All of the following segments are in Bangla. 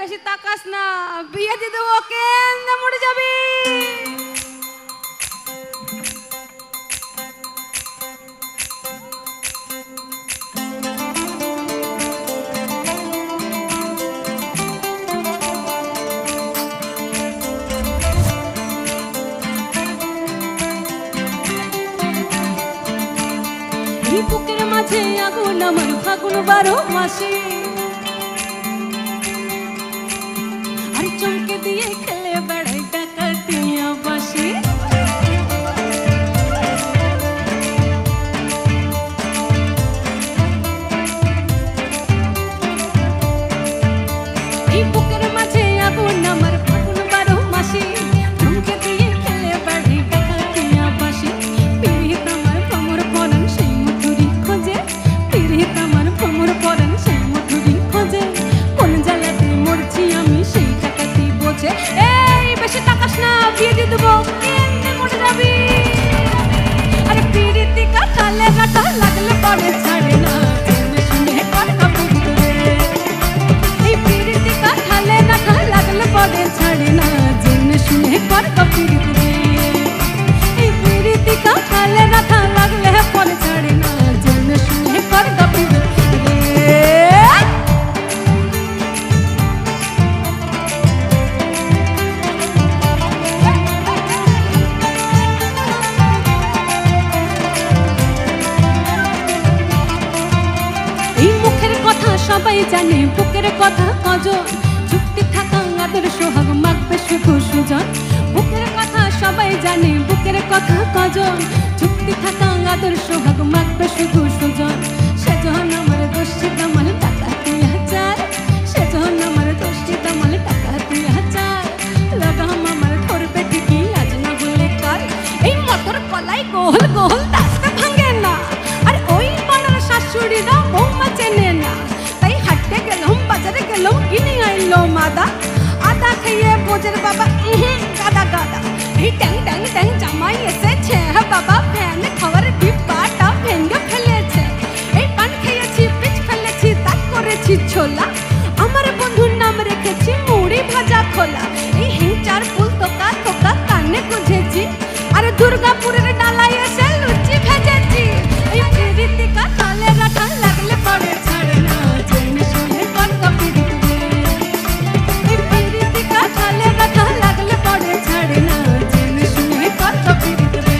বেশি তাকাস না, বিয়ে দিয়ে দেবো, কেন মরে যাবি। বুকের মাঝে আগুন আমার ফাগুন 12 মাসে, আর চমকে দিয়ে খেলে বেড়াই ডাকাতিয়া বাসে। এই বুকের মাঝে আগুন আমার ফাগুন 12 মাসে, চমকে দিয়ে খেলে বেড়াই ডাকাতিয়া বাসে। পিরিত আমার কোমর পরান সেই মধুরি খোঁজে, পিরিত আমার কোমর পরান সেই মধুরি খোঁজে। কোন জ্বালাতে মরছি আমি সেই টাকাতেই বোঝে। এই বেশি তাকাস না, বিয়ে দিয়ে দেবো, কেন মরে যাবি। আরে পিরিতি কাটালে কাটা লাগলে পরে ছাড়ে না, জেনে শুনে কর কাপড় রে। এই পিরিতি কাটালে কাটা লাগলে পরে ছাড়ে না, জেনে শুনে কর কাপড় রে। এই পিরিতি কাটালে কাটা লাগলে পরে ছাড়ে না, জেনে শুনে কর কাপড় রে। সবাই জানে বুকের কথা কজন, চুক্তি থাকা আদর সোহাগ মাগবে শুধু সুজন। বুকের কথা সবাই জানে, বুকের কথা কজন, চুক্তি থাকা আদর সোহাগ মাগবে শুধু সুজন। সেজন আমার দোষী দামাল টাকা 3000, সেজন আমার দোষী দামাল টাকা 3000। লাগাম আমার ধরবে ঠিকই, আজ না হলে কাল। এই মটর কলাই গোল গোল রাস্তা ভাঙে না, আর ওই পাড়ার শাশুড়িরা বৌমা চেনে না। বাজারে গেলাম, কিনে আইলো মাদা, আদা খেয়ে বোঝের বাবা গাদা গাদা। এই ট্যাং ট্যাং ট্যাং জামাই এসেছে, বাবা ফ্যান খাওয়ার ডিব্বাটা ভেঙে ফেলেছে। এই পান খেয়েছি, পিচ ফেলেছি, দাঁত করেছি ছোলা, আমার বন্ধুর নাম রেখেছি মুড়ি ভাজা খোলা। এই হিংচার ফুল তোকা তোকা কানে গুঁজেছি, আর দুর্গাপুরের ডালায় এসে লুচি ভেজেছি। এই প্রীতিকা তালে রাখা লাগলে পড়ে ছাড়ে না, জেনে শুনে কর কাপড় রে। এই প্রীতিকা তালে রাখা লাগলে পড়ে ছাড়ে না, জেনে শুনে কর কাপড় রে।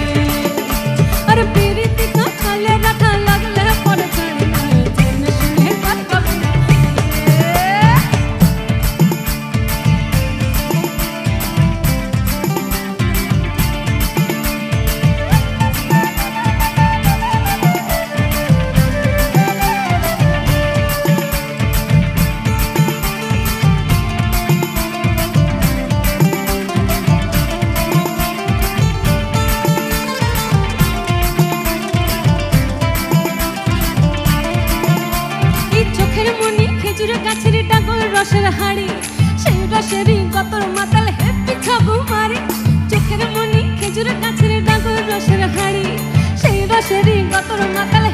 আর প্রীতিকা তালে রাখা লাগলে পড়ে ছাড়ে না, জেনে শুনে কর কাপড় রে। গাছের ডাগল রসের হাড়ি, সেই রসেরই কতর মাতাল হেপি ছবু মারি। চোখের মনি খেজুর গাছের ডাগল রসের হাড়ি, সেই রসেরই কতর মাতাল।